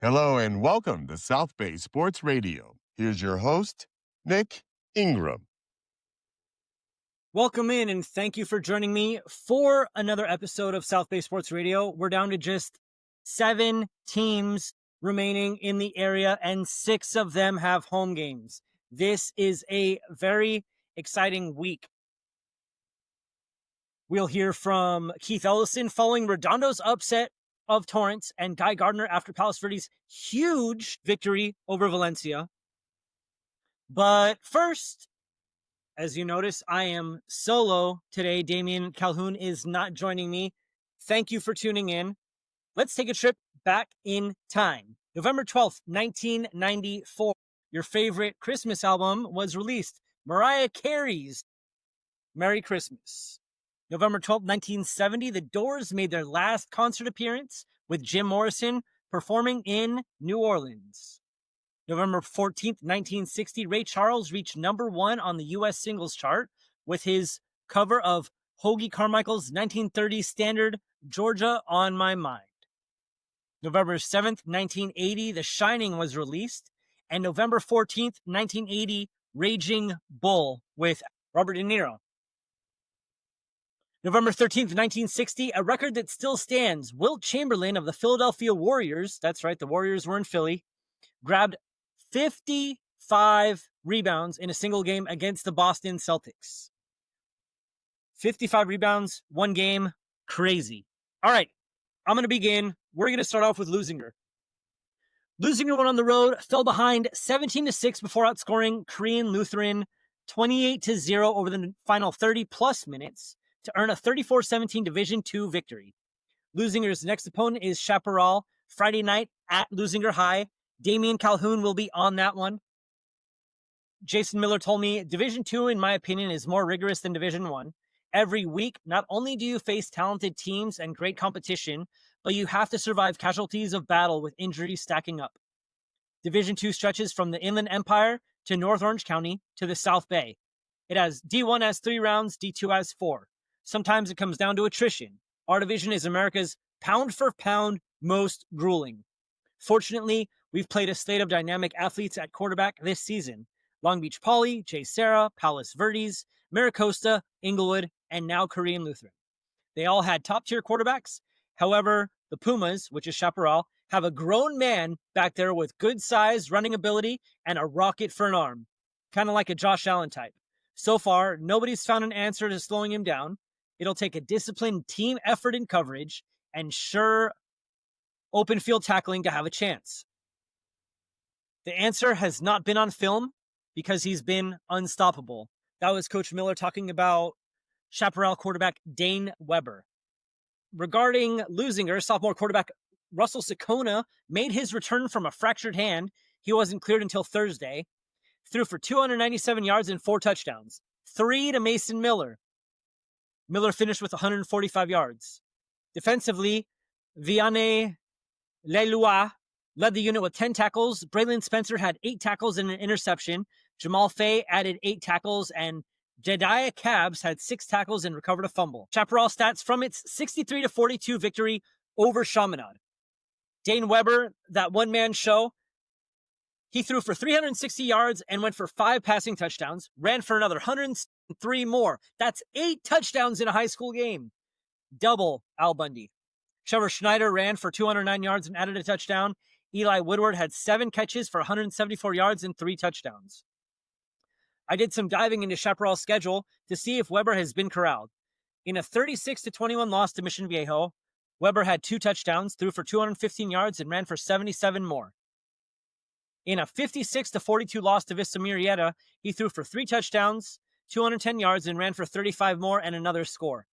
Hello and welcome to South Bay Sports Radio. Here's your host, Nick Ingram. Welcome in and thank you for joining me for another episode of South Bay Sports Radio. We're down to just 7 teams remaining in the area and 6 of them have home games. This is a very exciting week. We'll hear from Keith Ellison following Redondo's upset of Torrance and Guy Gardner after Palos Verdes' huge victory over Valencia. But first, as you notice, I am solo today. Damian Calhoun is not joining me. Thank you for tuning in. Let's take a trip back in time. November 12th, 1994. Your favorite Christmas album was released. Mariah Carey's Merry Christmas. November 12th, 1970, The Doors made their last concert appearance with Jim Morrison performing in New Orleans. November 14th, 1960, Ray Charles reached number 1 on the U.S. singles chart with his cover of Hoagy Carmichael's 1930s standard, Georgia on My Mind. November 7th, 1980, The Shining was released. And November 14th, 1980, Raging Bull with Robert De Niro. November 13th, 1960, a record that still stands. Wilt Chamberlain of the Philadelphia Warriors, that's right, the Warriors were in Philly, grabbed 55 rebounds in a single game against the Boston Celtics. 55 rebounds, one game, crazy. All right, I'm going to begin. We're going to start off with Leuzinger. Leuzinger went on the road, fell behind 17-6 before outscoring Crean Lutheran 28-0 over the final 30-plus minutes to earn a 34-17 Division II victory. Leuzinger's next opponent is Chaparral, Friday night at Leuzinger High. Damian Calhoun will be on that one. Jason Miller told me Division II, in my opinion, is more rigorous than Division I. Every week, not only do you face talented teams and great competition, but you have to survive casualties of battle with injuries stacking up. Division II stretches from the Inland Empire to North Orange County to the South Bay. D1 has 3 rounds, D2 has 4. Sometimes it comes down to attrition. Our division is America's pound-for-pound most grueling. Fortunately, we've played a slate of dynamic athletes at quarterback this season. Long Beach Poly, J. Sarah, Palos Verdes, Mira Costa, Inglewood, and now Crean Lutheran. They all had top-tier quarterbacks. However, the Pumas, which is Chaparral, have a grown man back there with good size, running ability, and a rocket for an arm. Kind of like a Josh Allen type. So far, nobody's found an answer to slowing him down. It'll take a disciplined team effort in coverage and sure open field tackling to have a chance. The answer has not been on film because he's been unstoppable. That was Coach Miller talking about Chaparral quarterback Dane Weber. Regarding Leuzinger, sophomore quarterback Russell Ciccona made his return from a fractured hand. He wasn't cleared until Thursday. Threw for 297 yards and 4 touchdowns. 3 to Mason Miller. Miller finished with 145 yards. Defensively, Vianney Leilua led the unit with 10 tackles. Braylon Spencer had 8 tackles and an interception. Jamal Fay added 8 tackles, and Jediah Cabs had 6 tackles and recovered a fumble. Chaparral stats from its 63-42 victory over Chaminade. Dane Weber, that one-man show, he threw for 360 yards and went for 5 passing touchdowns, ran for another 103 more. That's 8 touchdowns in a high school game. Double Al Bundy. Trevor Schneider ran for 209 yards and added a touchdown. Eli Woodward had 7 catches for 174 yards and 3 touchdowns. I did some diving into Chaparral's schedule to see if Weber has been corralled. In a 36-21 loss to Mission Viejo, Weber had 2 touchdowns, threw for 215 yards, and ran for 77 more. In a 56-42 loss to Vista Murrieta, he threw for 3 touchdowns, 210 yards, and ran for 35 more and another score.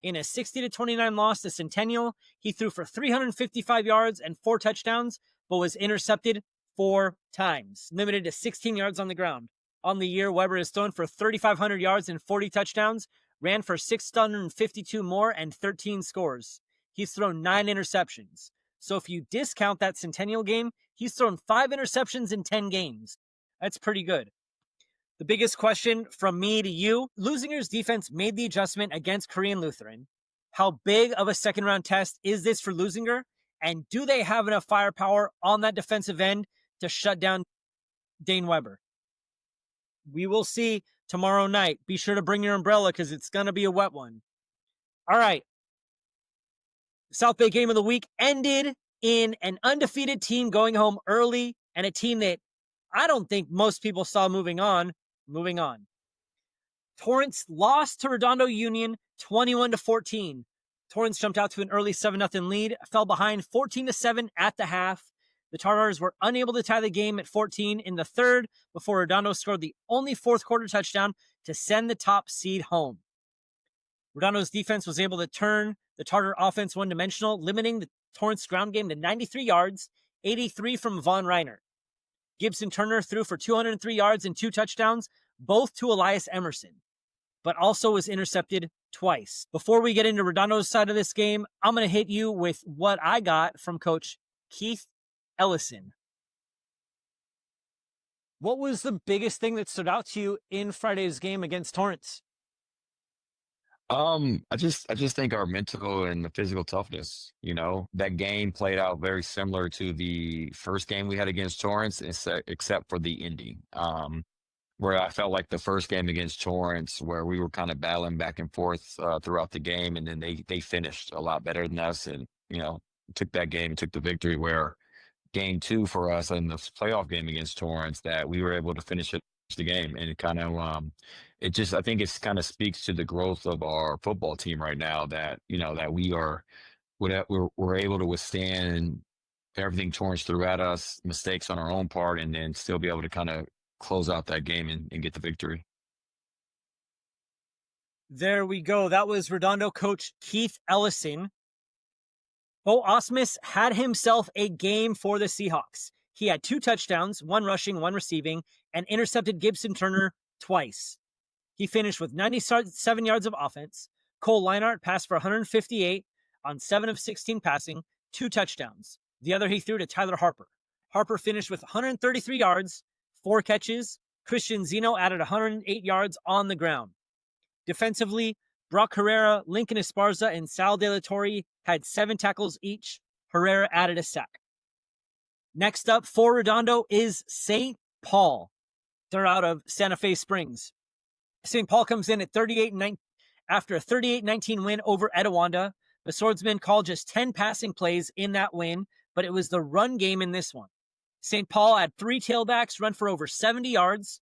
In a 60-29 loss to Centennial, he threw for 355 yards and 4 touchdowns, but was intercepted 4 times, limited to 16 yards on the ground. On the year, Weber has thrown for 3,500 yards and 40 touchdowns, ran for 652 more and 13 scores. He's thrown 9 interceptions. So if you discount that Centennial game, he's thrown 5 interceptions in 10 games. That's pretty good. The biggest question from me to you, Leuzinger's defense made the adjustment against Crean Lutheran. How big of a second-round test is this for Leuzinger? And do they have enough firepower on that defensive end to shut down Dane Weber? We will see tomorrow night. Be sure to bring your umbrella because it's going to be a wet one. All right. South Bay game of the week ended in an undefeated team going home early and a team that I don't think most people saw moving on. Torrance lost to Redondo Union 21-14. Torrance jumped out to an early 7-0 lead, fell behind 14-7 at the half. The Tartars were unable to tie the game at 14 in the third before Redondo scored the only fourth quarter touchdown to send the top seed home. Redondo's defense was able to turn the Tartar offense one-dimensional, limiting the Torrance ground game to 93 yards, 83 from Von Reiner. Gibson Turner threw for 203 yards and 2 touchdowns, both to Elias Emerson, but also was intercepted twice. Before we get into Redondo's side of this game, I'm going to hit you with what I got from Coach Keith Ellison. What was the biggest thing that stood out to you in Friday's game against Torrance? I just think our mental and the physical toughness, that game played out very similar to the first game we had against Torrance, except for the ending. Where I felt like the first game against Torrance, where we were kind of battling back and forth throughout the game, and then they finished a lot better than us, and took that game and took the victory. Where game 2 for us in the playoff game against Torrance, that we were able to finish the game, and it kind of I think it's kind of speaks to the growth of our football team right now, that that we're able to withstand everything Torrance threw at us, mistakes on our own part, and then still be able to kind of close out that game and get the victory. There we go. That was Redondo coach Keith Ellison. Bo Osmus had himself a game for the Seahawks. He had 2 touchdowns, 1 rushing, 1 receiving, and intercepted Gibson Turner twice. He finished with 97 yards of offense. Cole Leinart passed for 158 on 7 of 16 passing, 2 touchdowns. The other he threw to Tyler Harper. Harper finished with 133 yards, 4 catches. Christian Zeno added 108 yards on the ground. Defensively, Brock Herrera, Lincoln Esparza, and Sal De La Torre had 7 tackles each. Herrera added a sack. Next up for Redondo is St. Paul. They're out of Santa Fe Springs. St. Paul comes in at 38-19 after a 38-19 win over Etiwanda. The Swordsmen called just 10 passing plays in that win, but it was the run game in this one. St. Paul had 3 tailbacks run for over 70 yards.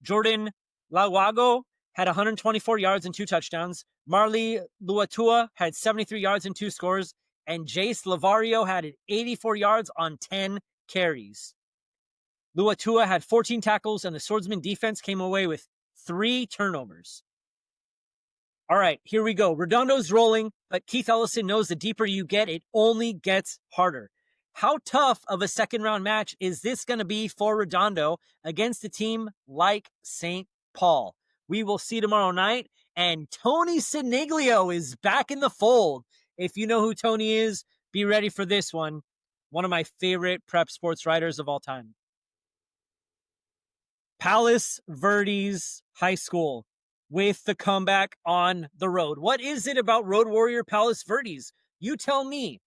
Jordan Lawago had 124 yards and 2 touchdowns. Marley Luatua had 73 yards and 2 scores. And Jace Lavario had 84 yards on 10 carries. Luatua had 14 tackles, and the Swordsman defense came away with 3 turnovers. All right, here we go. Redondo's rolling, but Keith Ellison knows the deeper you get, it only gets harder. How tough of a second-round match is this going to be for Redondo against a team like St. Paul? We will see tomorrow night, and Tony Siniglio is back in the fold. If you know who Tony is, be ready for this one. One of my favorite prep sports writers of all time. Palos Verdes High School with the comeback on the road. What is it about Road Warrior Palos Verdes? You tell me.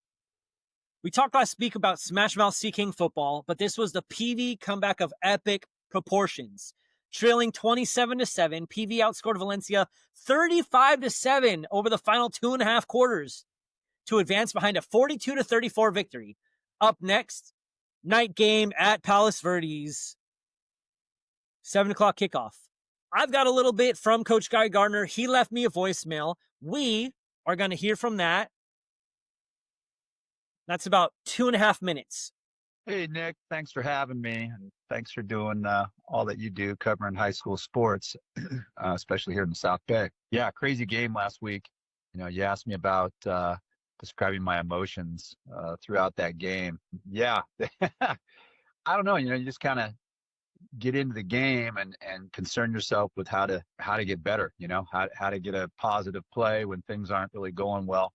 We talked last week about Smash Mouth Sea King football, but this was the PV comeback of epic proportions. Trailing 27-7, PV outscored Valencia 35-7 over the final 2.5 quarters to advance behind a 42-34 victory. Up next, night game at Palos Verdes. 7 o'clock kickoff. I've got a little bit from Coach Guy Gardner. He left me a voicemail. We are going to hear from that. That's about 2.5 minutes. Hey, Nick, thanks for having me. And thanks for doing all that you do covering high school sports, especially here in the South Bay. Yeah, crazy game last week. You asked me about describing my emotions throughout that game. Yeah, I don't know. You just kind of get into the game and concern yourself with how to get better, how to get a positive play when things aren't really going well.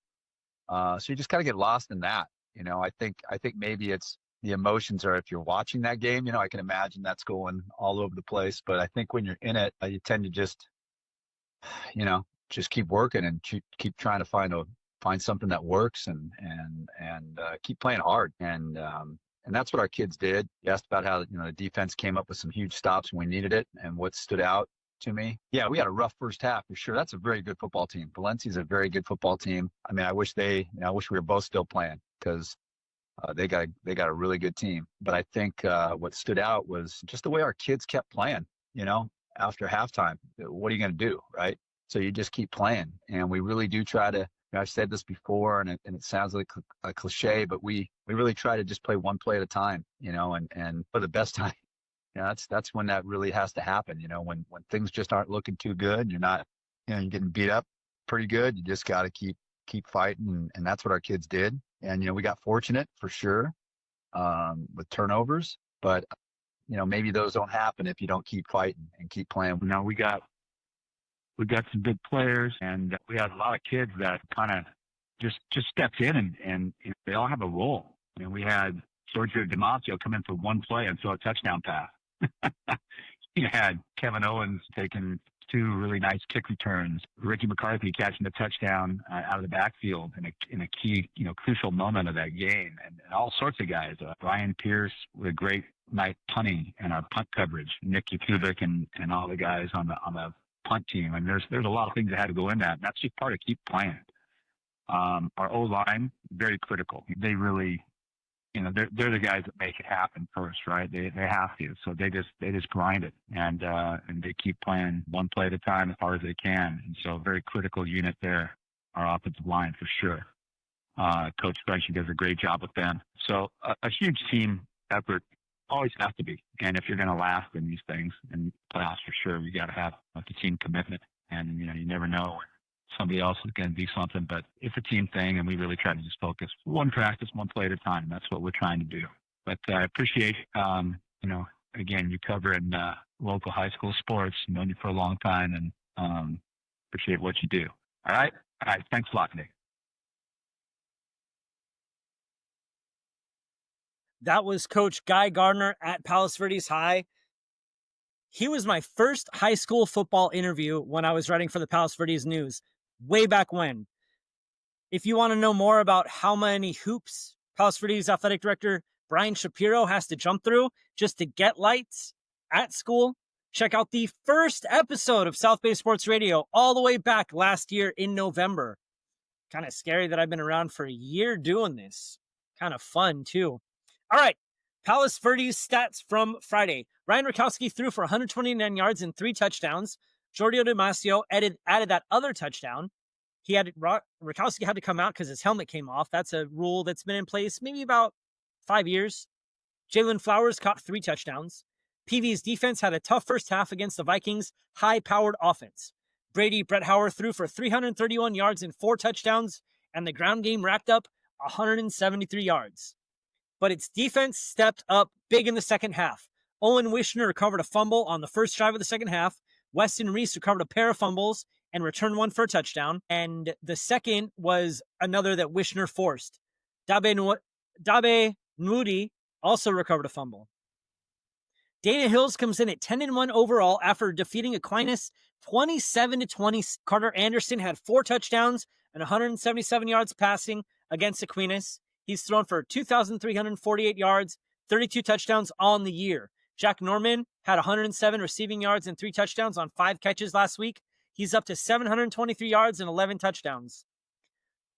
So you just kind of get lost in that. I think maybe it's the emotions are, if you're watching that game, I can imagine that's going all over the place. But I think when you're in it, you tend to just keep working and keep trying to find find something that works and keep playing hard. And that's what our kids did. You asked about how, the defense came up with some huge stops when we needed it and what stood out to me. Yeah, we had a rough first half for sure. That's a very good football team. Valencia's a very good football team. I mean, I wish we were both still playing because they got a really good team. But I think what stood out was just the way our kids kept playing, after halftime. What are you going to do, right? So you just keep playing. And we really do try to, I've said this before, and it sounds like a cliche, but we really try to just play one play at a time, and for the best time. That's when that really has to happen. When things just aren't looking too good, you're not, you're getting beat up pretty good. You just got to keep fighting, and that's what our kids did. And we got fortunate for sure with turnovers, but maybe those don't happen if you don't keep fighting and keep playing. We got some big players, and we had a lot of kids that kind of just stepped in, and they all have a role. We had Sergio Damasio come in for one play and throw a touchdown pass. You had Kevin Owens taking 2 really nice kick returns. Ricky McCarthy catching a touchdown out of the backfield in a key, crucial moment of that game, and all sorts of guys. Brian Pierce with a great night punting and our punt coverage. Nick Yakubik and all the guys on the punt team. And there's a lot of things that had to go in that. And that's just part of keep playing. Our O-line, very critical. They really, they're the guys that make it happen first, right? They have to. So they just grind it and they keep playing one play at a time as hard as they can. And so very critical unit there, our offensive line for sure. Coach Crenshaw does a great job with them. So a huge team effort always has to be. And if you're going to last in these things and playoffs for sure, you got to have the team commitment. And, you never know when somebody else is going to do something, but it's a team thing. And we really try to just focus one practice, one play at a time. That's what we're trying to do. But I appreciate, again, you covering local high school sports, known you for a long time, and appreciate what you do. All right. Thanks a lot, Nick. That was Coach Guy Gardner at Palos Verdes High. He was my first high school football interview when I was writing for the Palos Verdes News, way back when. If you want to know more about how many hoops Palos Verdes Athletic Director Brian Shapiro has to jump through just to get lights at school, check out the first episode of South Bay Sports Radio all the way back last year in November. Kind of scary that I've been around for a year doing this. Kind of fun, too. All right, Palos Verdes stats from Friday. Ryan Rakowski threw for 129 yards and 3 touchdowns. Jordio Damasio added that other touchdown. Rakowski had to come out because his helmet came off. That's a rule that's been in place maybe about 5 years. Jalen Flowers caught 3 touchdowns. PV's defense had a tough first half against the Vikings' high-powered offense. Brady Bretthauer threw for 331 yards and 4 touchdowns, and the ground game racked up 173 yards. But its defense stepped up big in the second half. Owen Wishner recovered a fumble on the first drive of the second half. Weston Reese recovered a pair of fumbles and returned one for a touchdown. And the second was another that Wishner forced. Dabe Nwudi also recovered a fumble. Dana Hills comes in at 10-1 overall after defeating Aquinas 27-20. Carter Anderson had 4 touchdowns and 177 yards passing against Aquinas. He's thrown for 2,348 yards, 32 touchdowns on the year. Jack Norman had 107 receiving yards and 3 touchdowns on 5 catches last week. He's up to 723 yards and 11 touchdowns.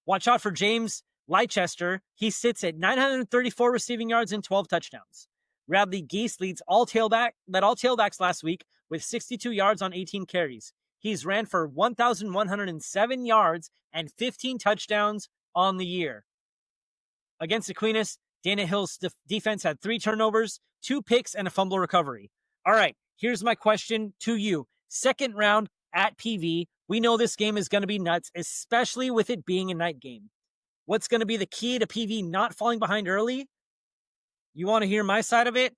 Watch out for James Leicester. He sits at 934 receiving yards and 12 touchdowns. Radley Geese led all tailbacks last week with 62 yards on 18 carries. He's ran for 1,107 yards and 15 touchdowns on the year. Against Aquinas, Dana Hill's defense had 3 turnovers, 2 picks, and a fumble recovery. All right, here's my question to you. Second round at PV. We know this game is going to be nuts, especially with it being a night game. What's going to be the key to PV not falling behind early? You want to hear my side of it?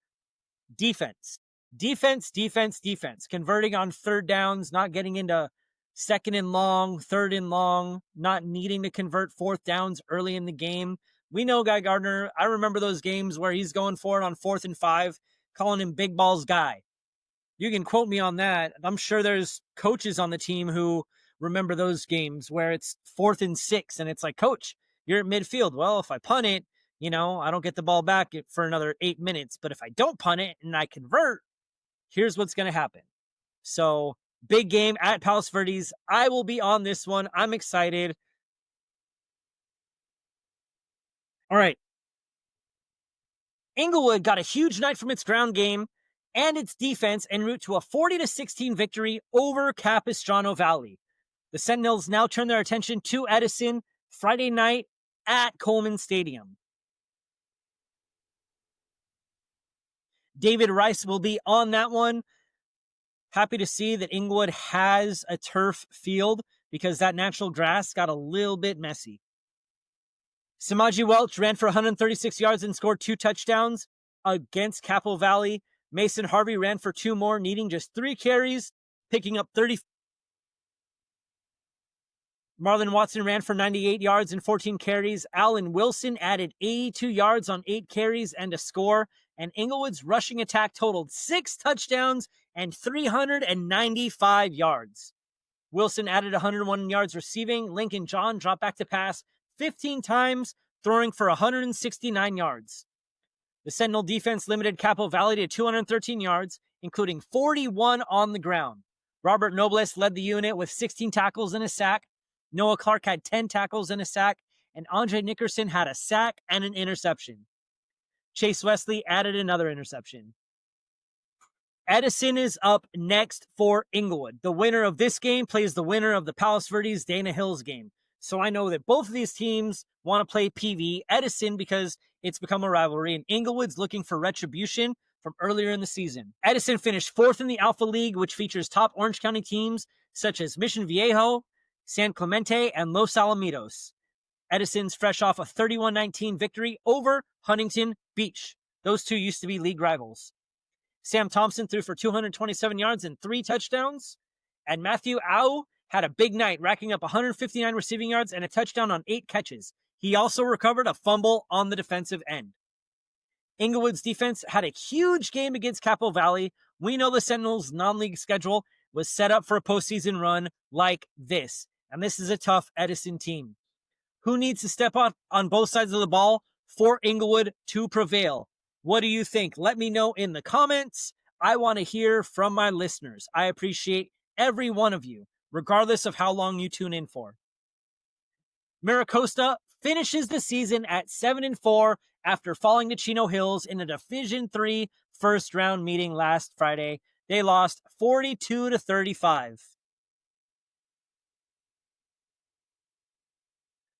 Defense. Defense. Converting on third downs, not getting into second and long, third and long, not needing to convert fourth downs early in the game. We know Guy Gardner. I remember those games where he's going for it on 4th and 5, calling him Big Balls Guy. You can quote me on that. I'm sure there's coaches on the team who remember those games where it's 4th and 6 and it's like, coach, you're at midfield. Well, if I punt it, I don't get the ball back for another 8 minutes. But if I don't punt it and I convert, here's what's going to happen. So big game at Palos Verdes. I will be on this one. I'm excited. All right. Inglewood got a huge night from its ground game and its defense en route to a 40-16 victory over Capistrano Valley. The Sentinels now turn their attention to Edison Friday night at Coleman Stadium. David Rice will be on that one. Happy to see that Inglewood has a turf field because that natural grass got a little bit messy. Samaji Welch ran for 136 yards and scored 2 touchdowns against Capital Valley. Mason Harvey ran for 2 more, needing just 3 carries, picking up 30. Marlon Watson ran for 98 yards and 14 carries. Alan Wilson added 82 yards on 8 carries and a score. And Inglewood's rushing attack totaled 6 touchdowns and 395 yards. Wilson added 101 yards receiving. Lincoln John dropped back to pass 15 times, throwing for 169 yards. The Sentinel defense limited Capital Valley to 213 yards, including 41 on the ground. Robert Nobles led the unit with 16 tackles and a sack. Noah Clark had 10 tackles and a sack, and Andre Nickerson had a sack and an interception. Chase Wesley added another interception. Edison is up next for Inglewood. The winner of this game plays the winner of the Palos Verdes Dana Hills game. So I know that both of these teams want to play PV. Edison because it's become a rivalry, and Inglewood's looking for retribution from earlier in the season. Edison finished 4th in the Alpha League, which features top Orange County teams such as Mission Viejo, San Clemente, and Los Alamitos. Edison's fresh off a 31-19 victory over Huntington Beach. Those two used to be league rivals. Sam Thompson threw for 227 yards and 3 touchdowns. And Matthew Au had a big night, racking up 159 receiving yards and a touchdown on 8 catches. He also recovered a fumble on the defensive end. Inglewood's defense had a huge game against Capital Valley. We know the Sentinels' non-league schedule was set up for a postseason run like this. And this is a tough Edison team. Who needs to step up on both sides of the ball for Inglewood to prevail? What do you think? Let me know in the comments. I want to hear from my listeners. I appreciate every one of you, regardless of how long you tune in for. Mira Costa finishes the season at 7-4 after falling to Chino Hills in a Division III first-round meeting last Friday. They lost 42-35.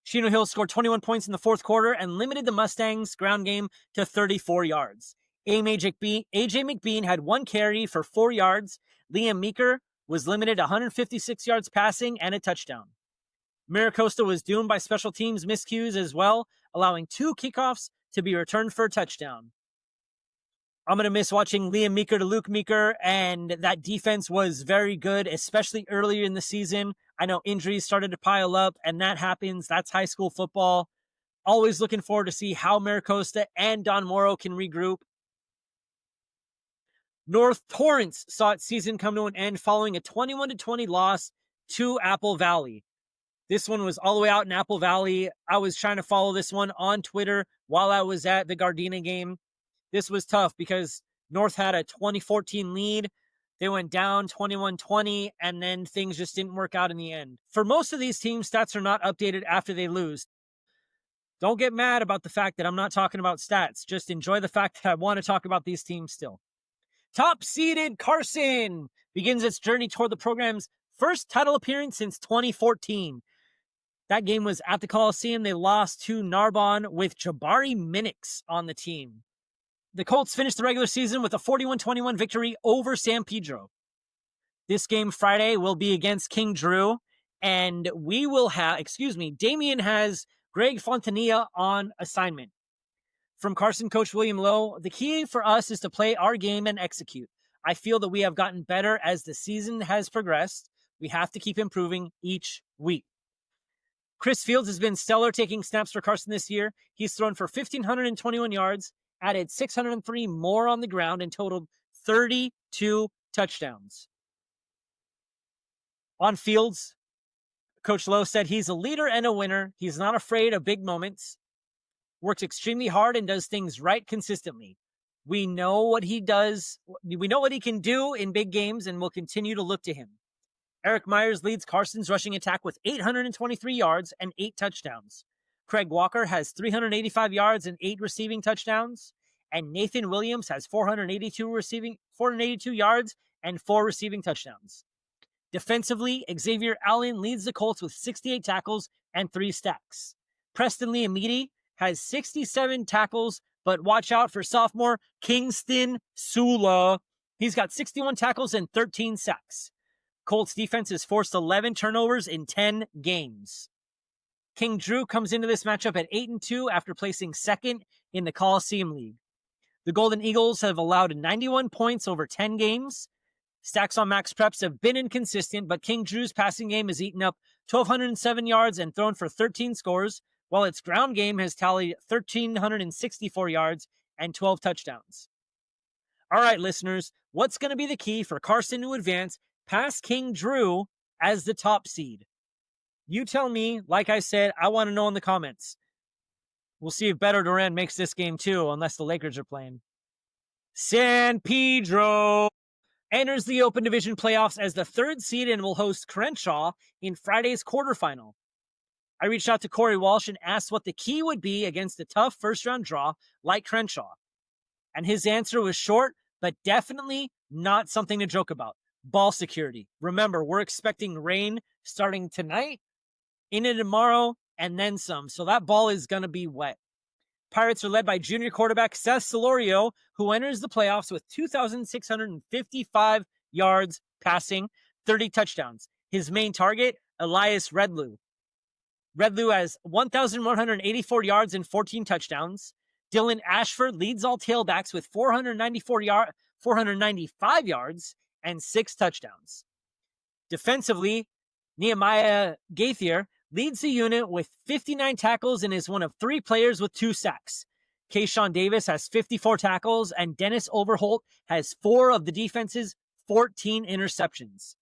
Chino Hills scored 21 points in the 4th quarter and limited the Mustangs' ground game to 34 yards. AJ McBean had 1 carry for 4 yards. Liam Meeker was limited to 156 yards passing and a touchdown. Mira Costa was doomed by special teams miscues as well, allowing 2 kickoffs to be returned for a touchdown. I'm going to miss watching Liam Meeker to Luke Meeker, and that defense was very good, especially earlier in the season. I know injuries started to pile up, and that happens. That's high school football. Always looking forward to see how Mira Costa and Don Moro can regroup. North Torrance saw its season come to an end following a 21-20 loss to Apple Valley. This one was all the way out in Apple Valley. I was trying to follow this one on Twitter while I was at the Gardena game. This was tough because North had a 2014 lead. They went down 21-20, and then things just didn't work out in the end. For most of these teams, stats are not updated after they lose. Don't get mad about the fact that I'm not talking about stats. Just enjoy the fact that I want to talk about these teams still. Top-seeded Carson begins its journey toward the program's first title appearance since 2014. That game was at the Coliseum. They lost to Narbonne with Jabari Minix on the team. The Colts finished the regular season with a 41-21 victory over San Pedro. This game Friday will be against King Drew, and we will have, Damien has Greg Fontanilla on assignment. From Carson coach William Lowe, the key for us is to play our game and execute. I feel that we have gotten better as the season has progressed. We have to keep improving each week. Chris Fields has been stellar taking snaps for Carson this year. He's thrown for 1,521 yards, added 603 more on the ground, and totaled 32 touchdowns. On Fields, Coach Lowe said he's a leader and a winner. He's not afraid of big moments, works extremely hard and does things right consistently. We know what he does. We know what he can do in big games and will continue to look to him. Eric Myers leads Carson's rushing attack with 823 yards and 8 touchdowns. Craig Walker has 385 yards and 8 receiving touchdowns. And Nathan Williams has 482 yards and 4 receiving touchdowns. Defensively, Xavier Allen leads the Colts with 68 tackles and 3 sacks. Preston Liamidi has 67 tackles, but watch out for sophomore Kingston Sula. He's got 61 tackles and 13 sacks. Colts defense has forced 11 turnovers in 10 games. King Drew comes into this matchup at 8-2 after placing second in the Coliseum League. The Golden Eagles have allowed 91 points over 10 games. Stacks on Max Preps have been inconsistent, but King Drew's passing game has eaten up 1,207 yards and thrown for 13 scores, while its ground game has tallied 1,364 yards and 12 touchdowns. All right, listeners, what's going to be the key for Carson to advance past King Drew as the top seed? You tell me. Like I said, I want to know in the comments. We'll see if Pedro Duran makes this game too, unless the Lakers are playing. San Pedro enters the Open Division playoffs as the 3rd seed and will host Crenshaw in Friday's quarterfinal. I reached out to Corey Walsh and asked what the key would be against a tough first-round draw like Crenshaw. And his answer was short, but definitely not something to joke about. Ball security. Remember, we're expecting rain starting tonight, into tomorrow, and then some. So that ball is going to be wet. Pirates are led by junior quarterback Seth Solorio, who enters the playoffs with 2,655 yards passing, 30 touchdowns. His main target, Elias Redlew. Redlew has 1,184 yards and 14 touchdowns. Dylan Ashford leads all tailbacks with 495 yards and 6 touchdowns. Defensively, Nehemiah Gaithier leads the unit with 59 tackles and is one of 3 players with 2 sacks. Kayshawn Davis has 54 tackles, and Dennis Overholt has 4 of the defense's 14 interceptions.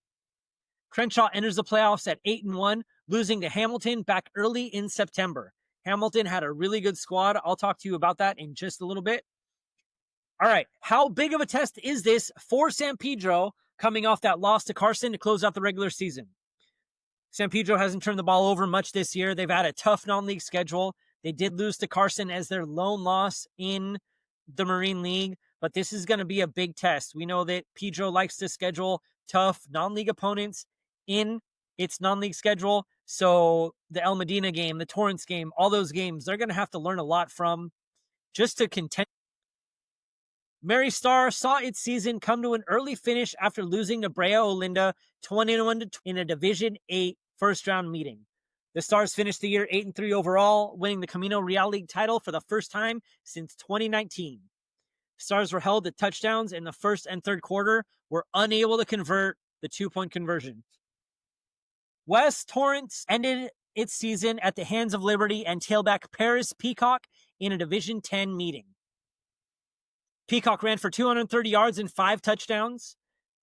Crenshaw enters the playoffs at 8-1, losing to Hamilton back early in September. Hamilton had a really good squad. I'll talk to you about that in just a little bit. All right, how big of a test is this for San Pedro coming off that loss to Carson to close out the regular season? San Pedro hasn't turned the ball over much this year. They've had a tough non-league schedule. They did lose to Carson as their lone loss in the Marine League, but this is going to be a big test. We know that Pedro likes to schedule tough non-league opponents in its non-league schedule. So the El Medina game, the Torrance game, all those games, they're going to have to learn a lot from just to contend. Mary Star saw its season come to an early finish after losing to Brea Olinda 21 in a Division 8 first-round meeting. The Stars finished the year 8-3 overall, winning the Camino Real League title for the first time since 2019. Stars were held to touchdowns in the first and third quarter, were unable to convert the 2-point conversion. West Torrance ended its season at the hands of Liberty and tailback Paris Peacock in a Division 10 meeting. Peacock ran for 230 yards and 5 touchdowns.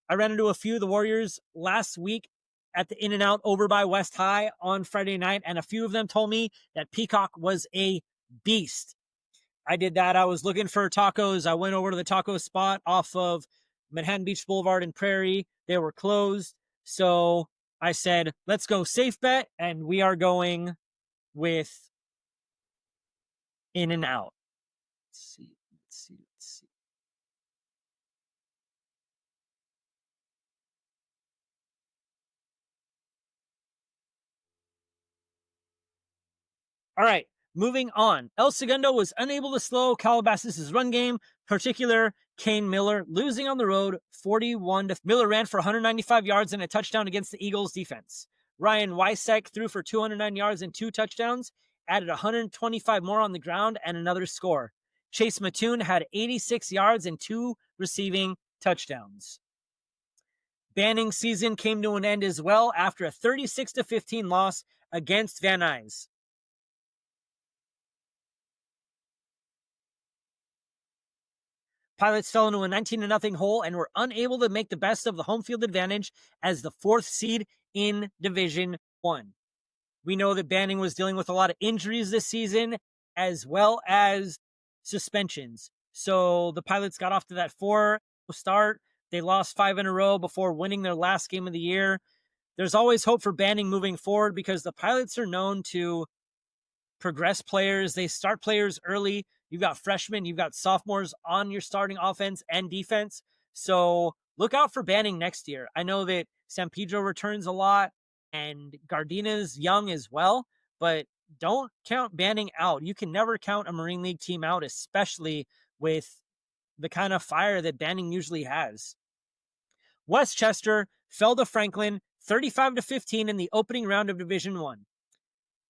I ran into a few of the Warriors last week at the In-N-Out over by West High on Friday night, and a few of them told me that Peacock was a beast. I did that. I was looking for tacos. I went over to the taco spot off of Manhattan Beach Boulevard and Prairie. They were closed. So I said, let's go safe bet, and we are going with In-N-Out. Let's see. All right, moving on. El Segundo was unable to slow Calabasas' run game, particular Kane Miller, losing on the road 41. Miller ran for 195 yards and a touchdown against the Eagles defense. Ryan Wysek threw for 209 yards and 2 touchdowns, added 125 more on the ground and another score. Chase Mattoon had 86 yards and 2 receiving touchdowns. Banning season came to an end as well after a 36-15 loss against Van Nuys. Pilots fell into a 19-0 hole and were unable to make the best of the home field advantage as the 4th seed in Division 1. We know that Banning was dealing with a lot of injuries this season, as well as suspensions. So the Pilots got off to that 4 start. They lost 5 in a row before winning their last game of the year. There's always hope for Banning moving forward because the Pilots are known to progress players. They start players early. You've got freshmen, you've got sophomores on your starting offense and defense. So look out for Banning next year. I know that San Pedro returns a lot and Gardena's young as well, but don't count Banning out. You can never count a Marine League team out, especially with the kind of fire that Banning usually has. Westchester fell to Franklin 35-15 in the opening round of Division 1.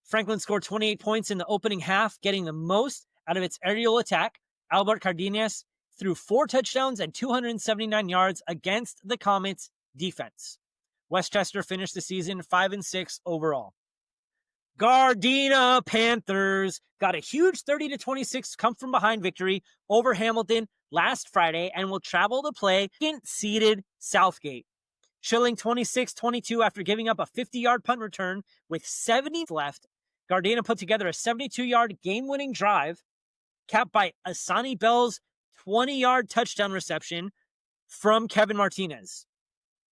Franklin scored 28 points in the opening half, getting the most out of its aerial attack. Albert Cardenas threw 4 touchdowns and 279 yards against the Comets' defense. Westchester finished the season 5-6 overall. Gardena Panthers got a huge 30-26 come-from-behind victory over Hamilton last Friday and will travel to play second-seeded Southgate. Shilling 26-22 after giving up a 50-yard punt return with 70 left. Gardena put together a 72-yard game-winning drive, capped by Asani Bell's 20-yard touchdown reception from Kevin Martinez.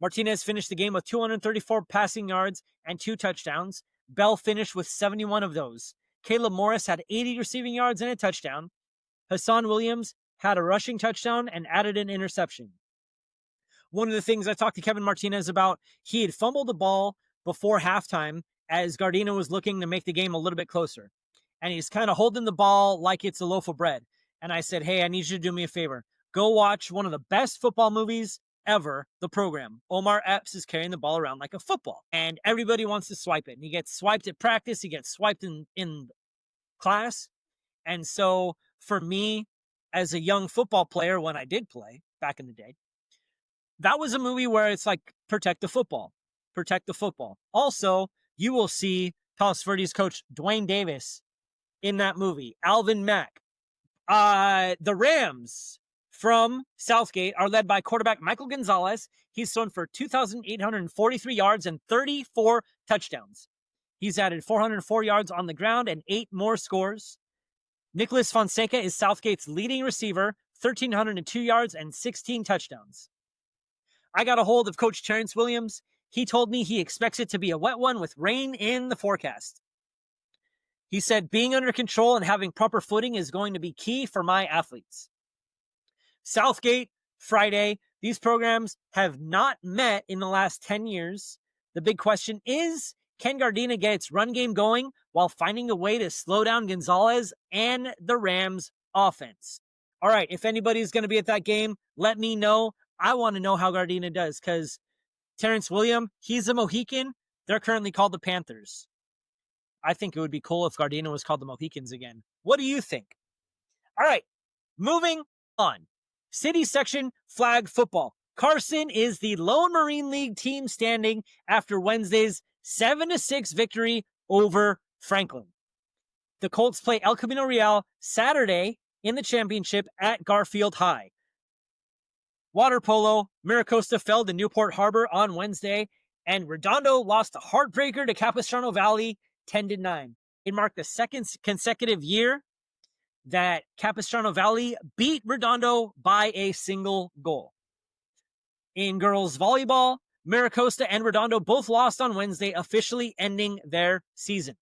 Martinez finished the game with 234 passing yards and 2 touchdowns. Bell finished with 71 of those. Caleb Morris had 80 receiving yards and a touchdown. Hassan Williams had a rushing touchdown and added an interception. One of the things I talked to Kevin Martinez about, he had fumbled the ball before halftime as Gardena was looking to make the game a little bit closer. And he's kind of holding the ball like it's a loaf of bread. And I said, hey, I need you to do me a favor. Go watch one of the best football movies ever, The Program. Omar Epps is carrying the ball around like a football. And everybody wants to swipe it. And he gets swiped at practice. He gets swiped in class. And so for me, as a young football player, when I did play back in the day, that was a movie where it's like, protect the football. Protect the football. Also, you will see Palos Verdes coach Dwayne Davis in that movie. Alvin Mack. The Rams from Southgate are led by quarterback Michael Gonzalez. He's thrown for 2,843 yards and 34 touchdowns. He's added 404 yards on the ground and 8 more scores. Nicholas Fonseca is Southgate's leading receiver, 1,302 yards and 16 touchdowns. I got a hold of Coach Terrence Williams. He told me he expects it to be a wet one with rain in the forecast. He said being under control and having proper footing is going to be key for my athletes. Southgate, Friday, these programs have not met in the last 10 years. The big question is, can Gardena get its run game going while finding a way to slow down Gonzalez and the Rams offense? All right, if anybody's going to be at that game, let me know. I want to know how Gardena does because Terrence Williams, he's a Mohican. They're currently called the Panthers. I think it would be cool if Gardena was called the Mohicans again. What do you think? All right, moving on. City section flag football. Carson is the lone Marine League team standing after Wednesday's 7-6 victory over Franklin. The Colts play El Camino Real Saturday in the championship at Garfield High. Water polo, Mira Costa fell to Newport Harbor on Wednesday, and Redondo lost a heartbreaker to Capistrano Valley 10-9. It marked the second consecutive year that Capistrano Valley beat Redondo by a single goal. In girls volleyball, Mira Costa and Redondo both lost on Wednesday, officially ending their season.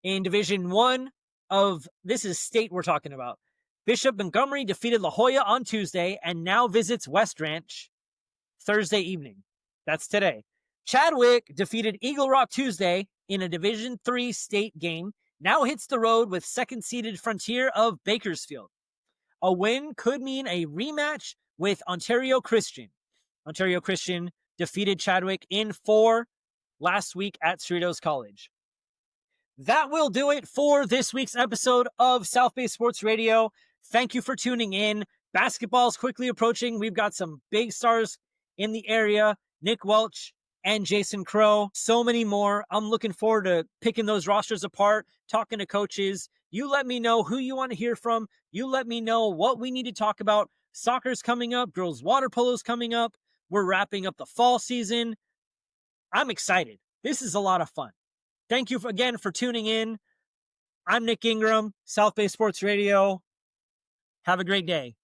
In Division 1 of, this is state we're talking about, Bishop Montgomery defeated La Jolla on Tuesday and now visits West Ranch Thursday evening. That's today. Chadwick defeated Eagle Rock Tuesday in a Division 3 state game, now hits the road with second-seeded Frontier of Bakersfield. A win could mean a rematch with Ontario Christian. Ontario Christian defeated Chadwick in 4 last week at Cerritos College. That will do it for this week's episode of South Bay Sports Radio. Thank you for tuning in. Basketball is quickly approaching. We've got some big stars in the area. Nick Welch and Jason Crow. So many more. I'm looking forward to picking those rosters apart, talking to coaches. You let me know who you want to hear from. You let me know what we need to talk about. Soccer's coming up. Girls water polo's coming up. We're wrapping up the fall season. I'm excited. This is a lot of fun. Thank you again for tuning in. I'm Nick Ingram, South Bay Sports Radio. Have a great day.